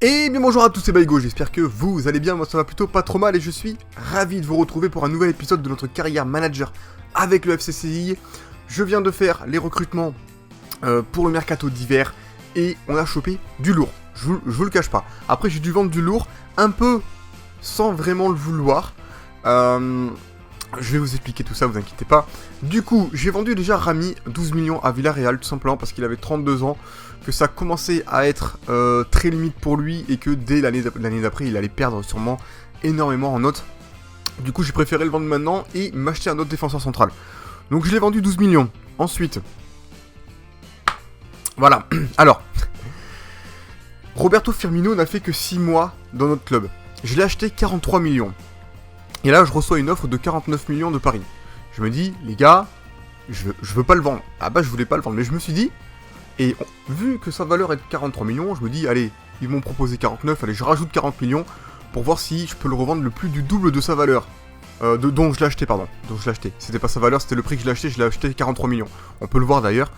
Et bien bonjour à tous, c'est Baigo, j'espère que vous allez bien, moi ça va plutôt pas trop mal et je suis ravi de vous retrouver pour un nouvel épisode de notre carrière manager avec le FCCI. Je viens de faire les recrutements pour le mercato d'hiver et on a chopé du lourd, je vous le cache pas. Après j'ai dû vendre du lourd un peu sans vraiment le vouloir. Je vais vous expliquer tout ça, vous inquiétez pas. Du coup, j'ai vendu déjà Rami 12 millions à Villarreal, tout simplement parce qu'il avait 32 ans, que ça commençait à être très limite pour lui, et que dès l'année d'après, il allait perdre sûrement énormément en notes. Du coup, j'ai préféré le vendre maintenant et m'acheter un autre défenseur central. Donc je l'ai vendu 12 millions. Ensuite, voilà. Alors, Roberto Firmino n'a fait que 6 mois dans notre club. Je l'ai acheté 43 millions. Et là, je reçois une offre de 49 millions de Paris. Je me dis, les gars, je veux pas le vendre. Ah bah, je voulais pas le vendre, mais je me suis dit, et vu que sa valeur est de 43 millions, je me dis, allez, ils m'ont proposé 49, allez, je rajoute 40 millions pour voir si je peux le revendre le plus du double de sa valeur. Dont je l'ai acheté, pardon. Donc je l'ai acheté. C'était pas sa valeur, c'était le prix que je l'ai acheté 43 millions. On peut le voir d'ailleurs.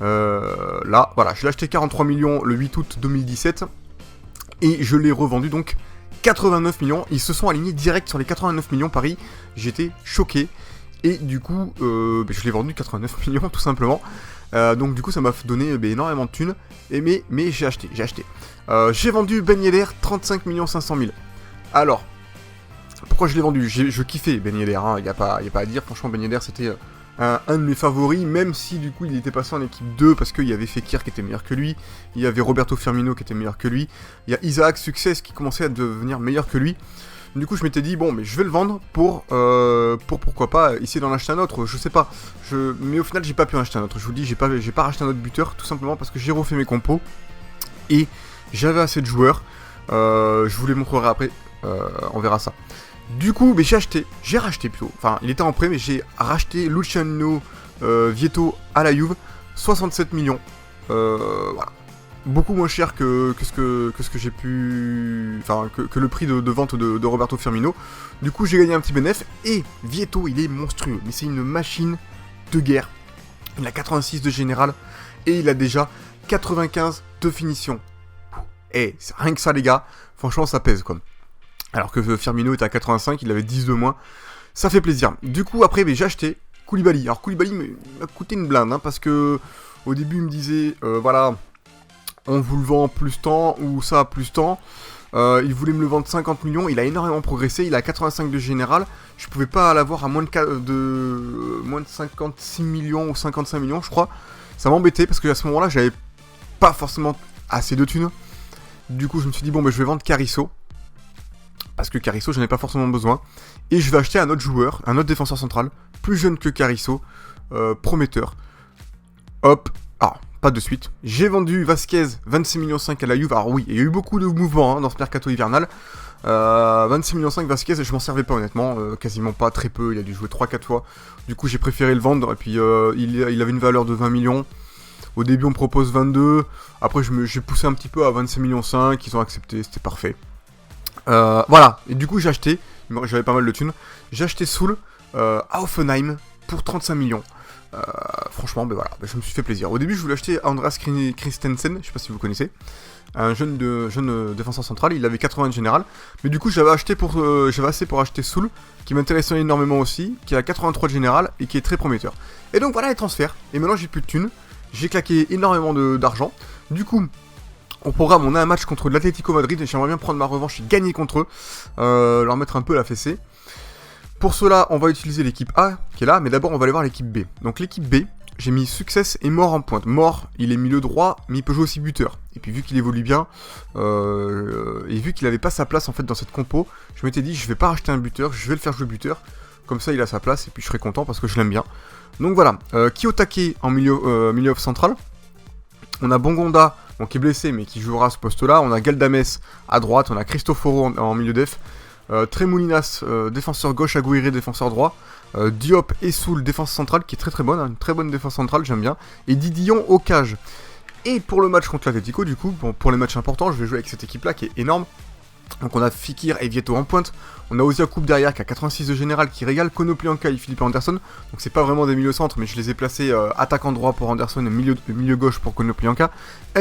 Là, voilà, je l'ai acheté 43 millions le 8 août 2017. Et je l'ai revendu donc 89 millions, ils se sont alignés direct sur les 89 millions Paris, j'étais choqué, et du coup, je l'ai vendu 89 millions tout simplement, donc du coup ça m'a donné énormément de thunes, et mais j'ai acheté. J'ai vendu Ben Yedder 35 500 000, alors, pourquoi je l'ai vendu? Je kiffais Ben Yedder, hein, y a pas à dire, franchement Ben Yedder c'était un de mes favoris, même si du coup il était passé en équipe 2 parce qu'il y avait Fekir qui était meilleur que lui, il y avait Roberto Firmino qui était meilleur que lui, il y a Isaac Success qui commençait à devenir meilleur que lui. Du coup je m'étais dit bon mais je vais le vendre pour pourquoi pas essayer d'en acheter un autre, je sais pas, mais au final j'ai pas pu en acheter un autre, je vous dis j'ai pas racheté un autre buteur tout simplement parce que j'ai refait mes compos et j'avais assez de joueurs, je vous les montrerai après, on verra ça. Du coup, j'ai racheté plutôt, enfin il était en prêt mais j'ai racheté Luciano Vietto à la Juve, 67 millions, voilà. Beaucoup moins cher que ce que j'ai pu, enfin que le prix de vente de Roberto Firmino. Du coup j'ai gagné un petit bénéfice et Vietto il est monstrueux, mais c'est une machine de guerre. Il a 86 de général et il a déjà 95 de finition. Et rien que ça les gars, franchement ça pèse quoi. Alors que Firmino était à 85, il avait 10 de moins. Ça fait plaisir. Du coup, après, j'ai acheté Koulibaly. Alors, Koulibaly m'a coûté une blinde, hein, parce que au début, il me disait, voilà, on vous le vend plus tant, ou ça plus tant. Il voulait me le vendre 50 millions. Il a énormément progressé. Il a 85 de général. Je pouvais pas l'avoir à moins de 56 millions ou 55 millions, je crois. Ça m'embêtait, parce qu'à ce moment-là, j'avais pas forcément assez de thunes. Du coup, je me suis dit, bon, je vais vendre Carriço. Parce que Carriço, j'en ai pas forcément besoin. Et je vais acheter un autre joueur, un autre défenseur central, plus jeune que Carriço, prometteur. Hop, pas de suite. J'ai vendu Vasquez, 26 millions 5 à la Juve. Alors oui, il y a eu beaucoup de mouvements dans ce mercato hivernal. 26 millions 5 Vasquez, je m'en servais pas honnêtement, quasiment pas, très peu, il a dû jouer 3-4 fois. Du coup, j'ai préféré le vendre, et puis il avait une valeur de 20 millions. Au début, on me propose 22. Après, j'ai poussé un petit peu à 26 millions 5, ils ont accepté, c'était parfait. Voilà, et du coup j'ai acheté, j'avais pas mal de thunes, j'ai acheté Soul à Offenheim pour 35 millions. Franchement, voilà, je me suis fait plaisir. Au début je voulais acheter Andreas Christensen, je sais pas si vous connaissez, un jeune défenseur central, il avait 80 de général, mais du coup j'avais assez pour acheter Soul, qui m'intéressait énormément aussi, qui a 83 de général et qui est très prometteur. Et donc voilà les transferts, et maintenant j'ai plus de thunes, j'ai claqué énormément d'argent, du coup... Au programme, on a un match contre l'Atlético Madrid et j'aimerais bien prendre ma revanche et gagner contre eux, leur mettre un peu la fessée. Pour cela, on va utiliser l'équipe A qui est là, mais d'abord on va aller voir l'équipe B. Donc l'équipe B, j'ai mis Success et Mort en pointe. Mort, il est milieu droit, mais il peut jouer aussi buteur. Et puis vu qu'il évolue bien, et vu qu'il avait pas sa place en fait dans cette compo, je m'étais dit je vais pas racheter un buteur, je vais le faire jouer buteur. Comme ça il a sa place et puis je serai content parce que je l'aime bien. Donc voilà, Kiyotake en milieu central. On a Bongonda, qui est blessé mais qui jouera à ce poste-là. On a Galdames à droite, on a Cristoforo en milieu def. Tremoulinas, défenseur gauche, Aguirre, défenseur droit. Diop et Soul, défense centrale, qui est très bonne, hein, une très bonne défense centrale, j'aime bien. Et Didillon au cage. Et pour le match contre l'Atlético, du coup, pour les matchs importants, je vais jouer avec cette équipe-là qui est énorme. Donc on a Fekir et Vietto en pointe. On a Ozia Coupe derrière qui a 86 de général qui régale. Konoplyanka et Philippe Anderson. Donc c'est pas vraiment des milieux centres mais je les ai placés attaquant droit pour Anderson et milieu gauche pour Konoplyanka.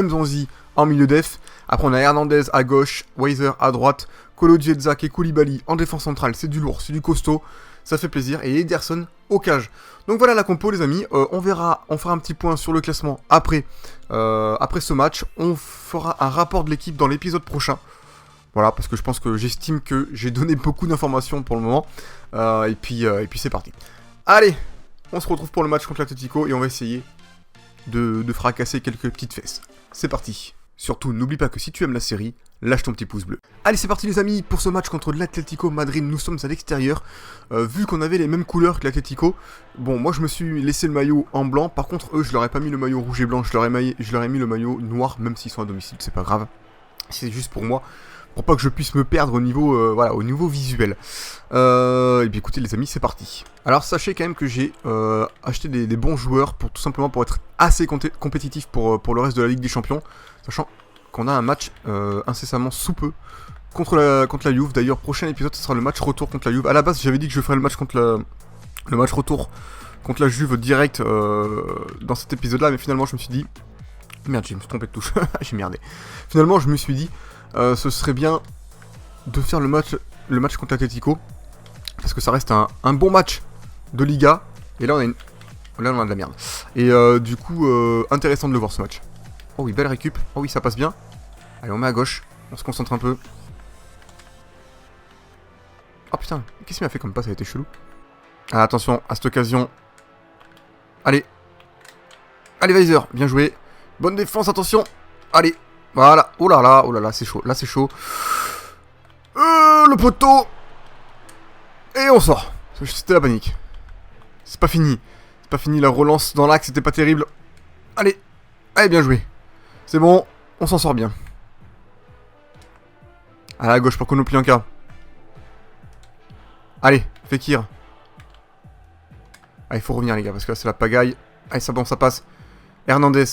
Mzonzi en milieu def. Après on a Hernandez à gauche, Weiser à droite, Kolo Djedzak et Koulibaly en défense centrale. C'est du lourd, c'est du costaud, ça fait plaisir. Et Ederson au cage. Donc voilà la compo les amis, on fera un petit point sur le classement après ce match. On fera un rapport de l'équipe dans l'épisode prochain. Voilà, parce que je pense que j'estime que j'ai donné beaucoup d'informations pour le moment. Et puis c'est parti. Allez, on se retrouve pour le match contre l'Atlético et on va essayer de fracasser quelques petites fesses. C'est parti. Surtout, n'oublie pas que si tu aimes la série, lâche ton petit pouce bleu. Allez, c'est parti les amis, pour ce match contre l'Atlético Madrid, nous sommes à l'extérieur. Vu qu'on avait les mêmes couleurs que l'Atlético, bon, moi je me suis laissé le maillot en blanc. Par contre, eux, je leur ai pas mis le maillot rouge et blanc, je leur ai mis le maillot noir, même s'ils sont à domicile, c'est pas grave. C'est juste pour moi, pour pas que je puisse me perdre au niveau, au niveau visuel. Et bien écoutez les amis, c'est parti. Alors sachez quand même que j'ai acheté des bons joueurs pour tout simplement pour être assez compétitif pour le reste de la Ligue des Champions, sachant qu'on a un match incessamment sous peu contre la Juve. D'ailleurs, prochain épisode, ce sera le match retour contre la Juve. À la base, j'avais dit que je ferais le match le match retour contre la Juve direct dans cet épisode-là, mais finalement, je me suis dit, merde, je me suis trompé de touche, j'ai merdé. Finalement, je me suis dit, ce serait bien de faire le match contre l'Atlético, parce que ça reste un bon match de Liga. Et là, on a de la merde. Et du coup, intéressant de le voir ce match. Oh oui, belle récup. Oh oui, ça passe bien. Allez, on met à gauche. On se concentre un peu. Oh putain, qu'est-ce qu'il m'a fait comme pas? Ça a été chelou. Ah, attention, à cette occasion. Allez. Allez, Weiser, bien joué. Bonne défense, attention. Allez, voilà. Oh là là, c'est chaud. Là, c'est chaud. Le poteau. Et on sort. C'était la panique. C'est pas fini. C'est pas fini, la relance dans l'axe, c'était pas terrible. Allez. Allez, bien joué. C'est bon, on s'en sort bien. À la gauche pour Konoplyanka. Allez, Fekir. Ah, il faut revenir les gars, parce que là c'est la pagaille. Allez, ça bon, ça passe. Hernandez.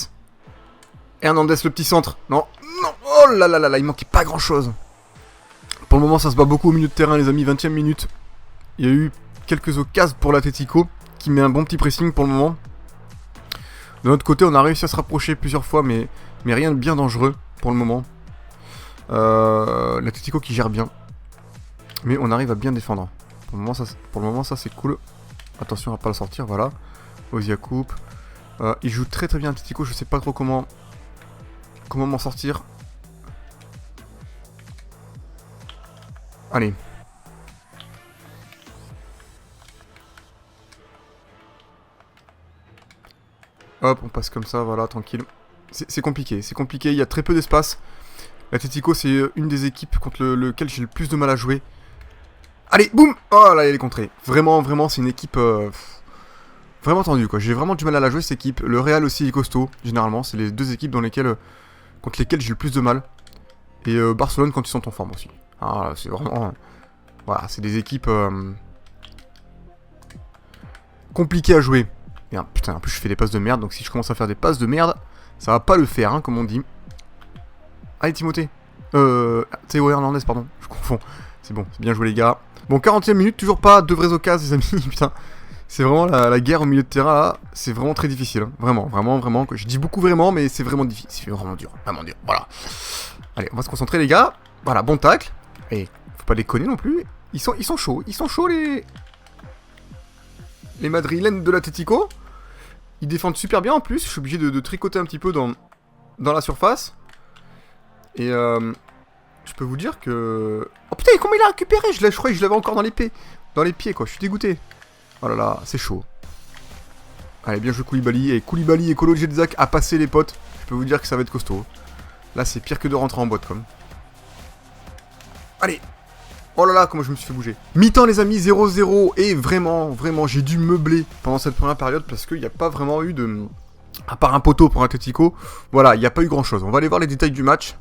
Hernandez, le petit centre. Non, non. Oh là là là là, il manquait pas grand chose. Pour le moment, ça se bat beaucoup au milieu de terrain, les amis. 20ème minute. Il y a eu quelques occasions pour l'Atlético, qui met un bon petit pressing pour le moment. De notre côté, on a réussi à se rapprocher plusieurs fois, mais rien de bien dangereux pour le moment. L'Atlético qui gère bien. Mais on arrive à bien défendre. Pour le moment, ça c'est cool. Attention à pas le sortir, voilà. Ozia coupe. Il joue très très bien l'Atlético, je sais pas trop comment m'en sortir. Allez. Hop, on passe comme ça, voilà, tranquille. C'est compliqué, il y a très peu d'espace. L'Atlético, c'est une des équipes contre lequel j'ai le plus de mal à jouer. Allez, boum. Oh là, elle est contrée. Vraiment, vraiment, c'est une équipe vraiment tendue, quoi. J'ai vraiment du mal à la jouer, cette équipe. Le Real aussi est costaud, généralement. C'est les deux équipes contre lesquelles j'ai le plus de mal. Et Barcelone quand ils sont en forme aussi. Ah, c'est vraiment... Voilà, c'est des équipes compliquées à jouer. Et putain, en plus je fais des passes de merde, donc si je commence à faire des passes de merde, ça va pas le faire, hein, comme on dit. Allez, Timothée. Théo Hernandez, pardon, je confonds. C'est bon, c'est bien joué les gars. Bon, 40ème minute, toujours pas de vraies occasions, les amis, putain. C'est vraiment la guerre au milieu de terrain, là, c'est vraiment très difficile. Hein. Vraiment, vraiment, vraiment. Je dis beaucoup vraiment, mais c'est vraiment difficile. C'est vraiment dur, voilà. Allez, on va se concentrer les gars. Voilà, bon tacle. Et faut pas déconner non plus. Ils sont chauds les Madrilènes de l'Atlético. Ils défendent super bien en plus. Je suis obligé de tricoter un petit peu dans la surface. Et je peux vous dire que... Oh putain, comment il a récupéré? Je crois que je l'avais encore dans les pieds quoi. Je suis dégoûté. Oh là là, c'est chaud. Allez, bien joué Koulibaly. Et Koulibaly et Kolo Djedzak à passer les potes. Je peux vous dire que ça va être costaud. Là, c'est pire que de rentrer en boîte comme. Allez. Oh là là, comment je me suis fait bouger. Mi-temps les amis, 0-0. Et vraiment, vraiment, j'ai dû meubler pendant cette première période parce qu'il n'y a pas vraiment eu de... À part un poteau pour Atlético, voilà, il n'y a pas eu grand chose. On va aller voir les détails du match.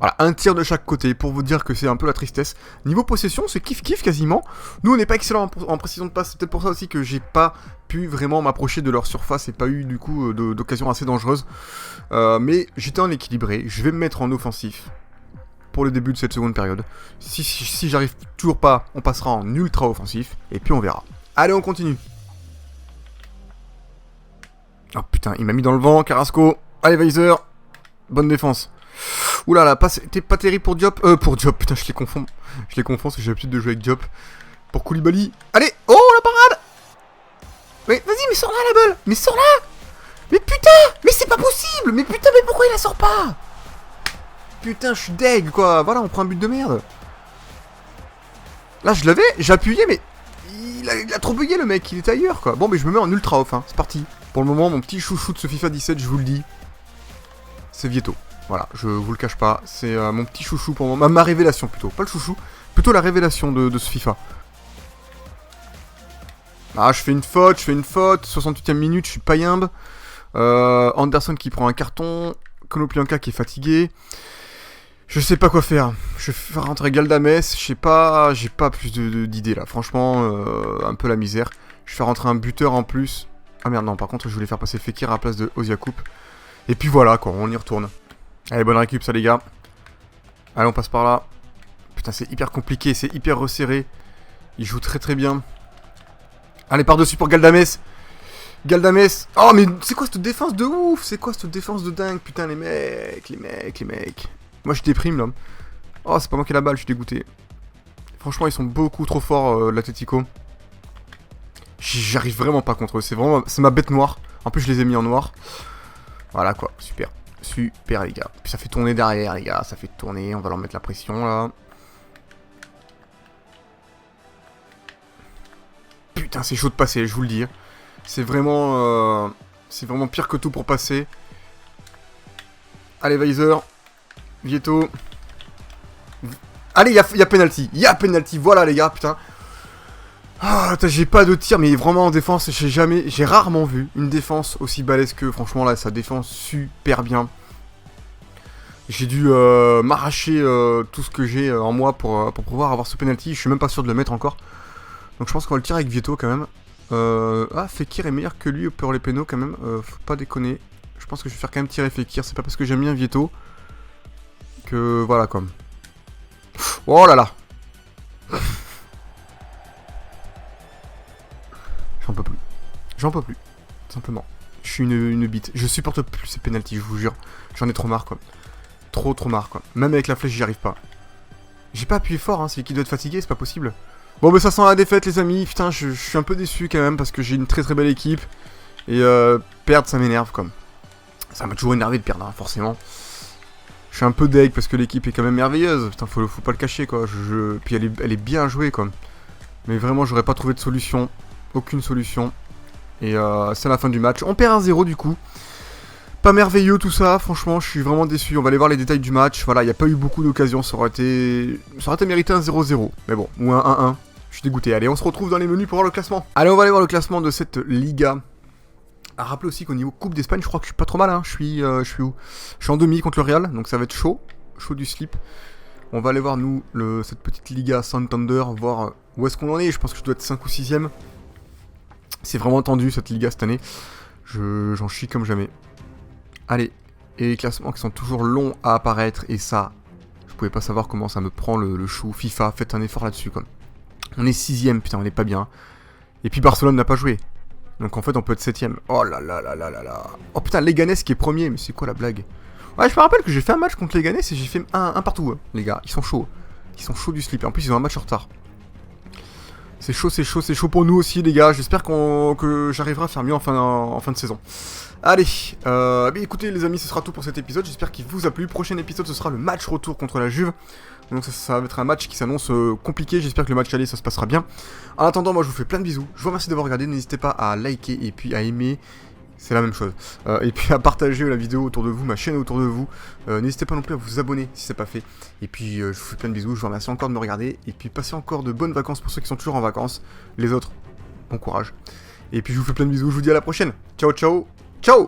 Voilà, un tir de chaque côté pour vous dire que c'est un peu la tristesse. Niveau possession, c'est kiff-kiff quasiment. Nous, on n'est pas excellent en précision de passe. C'est peut-être pour ça aussi que j'ai pas pu vraiment m'approcher de leur surface et pas eu du coup d'occasion assez dangereuse. Mais j'étais en équilibré. Je vais me mettre en offensif pour le début de cette seconde période. Si j'arrive toujours pas, on passera en ultra offensif et puis on verra. Allez, on continue. Oh putain, il m'a mis dans le vent, Carrasco. Allez, Weiser. Bonne défense. Oula là, t'es pas terrible pour Diop. Pour Diop, putain, je les confonds. Je les confonds parce que j'ai l'habitude de jouer avec Diop. Pour Koulibaly. Allez. Oh, la parade. Mais vas-y, mais sors là la balle. Mais sors là. Mais putain. Mais c'est pas possible. Mais putain, mais pourquoi il la sort pas? Putain, je suis deg, quoi. Voilà, on prend un but de merde. Là, je l'avais, j'ai appuyé, mais il a trop bugué, le mec. Il est ailleurs, quoi. Bon, mais je me mets en ultra off, hein. C'est parti. Pour le moment, mon petit chouchou de ce FIFA 17, je vous le dis, c'est Vieto. Voilà, je vous le cache pas. C'est mon petit chouchou pour moi. Ma révélation, plutôt. Pas le chouchou, plutôt la révélation de ce FIFA. Ah, je fais une faute. 68ème minute, je suis païmbe. Anderson qui prend un carton. Konoplyanka qui est fatigué. Je sais pas quoi faire. Je vais faire rentrer Galdames. Je sais pas. J'ai pas plus d'idées là. Franchement, un peu la misère. Je vais faire rentrer un buteur en plus. Ah merde, non. Par contre, je voulais faire passer Fekir à la place de Oziakup. Et puis voilà, quoi. On y retourne. Allez, bonne récup, ça, les gars. Allez, on passe par là. Putain, c'est hyper compliqué. C'est hyper resserré. Il joue très très bien. Allez, par-dessus pour Galdames. Galdames. Oh, mais c'est quoi cette défense de ouf? C'est quoi cette défense de dingue? Putain, les mecs. Moi, je déprime, là. Oh, c'est pas moi qui ai la balle, je suis dégoûté. Franchement, ils sont beaucoup trop forts, l'Atletico. J'arrive vraiment pas contre eux. C'est ma bête noire. En plus, je les ai mis en noir. Voilà, quoi. Super, les gars. Puis ça fait tourner derrière, les gars. Ça fait tourner. On va leur mettre la pression, là. Putain, c'est chaud de passer, je vous le dis. C'est vraiment pire que tout pour passer. Allez, Weiser. Vieto. Allez, il y a penalty. Il y a penalty. Voilà, les gars, putain. Ah, j'ai pas de tir, mais vraiment en défense, j'ai rarement vu une défense aussi balèze que. Franchement, là, ça défense super bien. J'ai dû m'arracher tout ce que j'ai en moi pour pouvoir avoir ce penalty. Je suis même pas sûr de le mettre encore. Donc je pense qu'on va le tirer avec Vieto quand même. Ah, Fekir est meilleur que lui pour les pénaux quand même. Faut pas déconner. Je pense que je vais faire quand même tirer Fekir. C'est pas parce que j'aime bien Vieto que voilà comme. Oh là là. J'en peux plus. Simplement. Je suis une bite. Je supporte plus ces pénaltys, je vous jure. J'en ai trop marre, quoi. Trop marre, quoi. Même avec la flèche, j'y arrive pas. J'ai pas appuyé fort, hein. C'est qui doit être fatigué, c'est pas possible. Bon, mais ça sent la défaite, les amis. Putain, je suis un peu déçu quand même parce que j'ai une très belle équipe. Et perdre, ça m'énerve, comme. Ça m'a toujours énervé de perdre, hein, forcément. Je suis un peu deg parce que l'équipe est quand même merveilleuse. Putain, faut pas le cacher, quoi. Puis elle est bien jouée, quoi. Mais vraiment, j'aurais pas trouvé de solution. Aucune solution. Et c'est la fin du match. On perd 1-0 du coup. Pas merveilleux tout ça, franchement, je suis vraiment déçu. On va aller voir les détails du match. Voilà, il n'y a pas eu beaucoup d'occasions. Ça aurait été mérité un 0-0. Mais bon, ou un 1-1. Je suis dégoûté. Allez, on se retrouve dans les menus pour voir le classement. Allez, on va aller voir le classement de cette Liga. À rappeler aussi qu'au niveau Coupe d'Espagne, je crois que je suis pas trop mal. Hein. Je suis où? Je suis en demi contre le Real, donc ça va être chaud. Chaud du slip. On va aller voir, nous, cette petite Liga Santander, voir où est-ce qu'on en est. Je pense que je dois être 5 ou 6ème. C'est vraiment tendu cette Liga cette année. J'en chie comme jamais. Allez, et les classements qui sont toujours longs à apparaître. Et ça, je pouvais pas savoir comment ça me prend le chou. FIFA, faites un effort là-dessus, quoi. On est 6ème, putain, on est pas bien. Et puis Barcelone n'a pas joué. Donc en fait, on peut être 7ème. Oh là là là là là là. Oh putain, Leganés qui est premier, mais c'est quoi la blague? Ouais, je me rappelle que j'ai fait un match contre Leganés et j'ai fait un partout, hein, les gars. Ils sont chauds. Ils sont chauds du slip. Et en plus, ils ont un match en retard. C'est chaud pour nous aussi, les gars. J'espère que j'arriverai à faire mieux en fin de saison. Allez, écoutez, les amis, ce sera tout pour cet épisode. J'espère qu'il vous a plu. Prochain épisode, ce sera le match retour contre la Juve. Donc ça va être un match qui s'annonce compliqué. J'espère que le match aller, ça se passera bien. En attendant, moi, je vous fais plein de bisous. Je vous remercie d'avoir regardé. N'hésitez pas à liker et puis à aimer. C'est la même chose. Et puis à partager la vidéo autour de vous, ma chaîne autour de vous. N'hésitez pas non plus à vous abonner si c'est pas fait. Et puis je vous fais plein de bisous, je vous remercie encore de me regarder. Et puis passez encore de bonnes vacances pour ceux qui sont toujours en vacances. Les autres, bon courage. Et puis je vous fais plein de bisous, je vous dis à la prochaine. Ciao, ciao, ciao.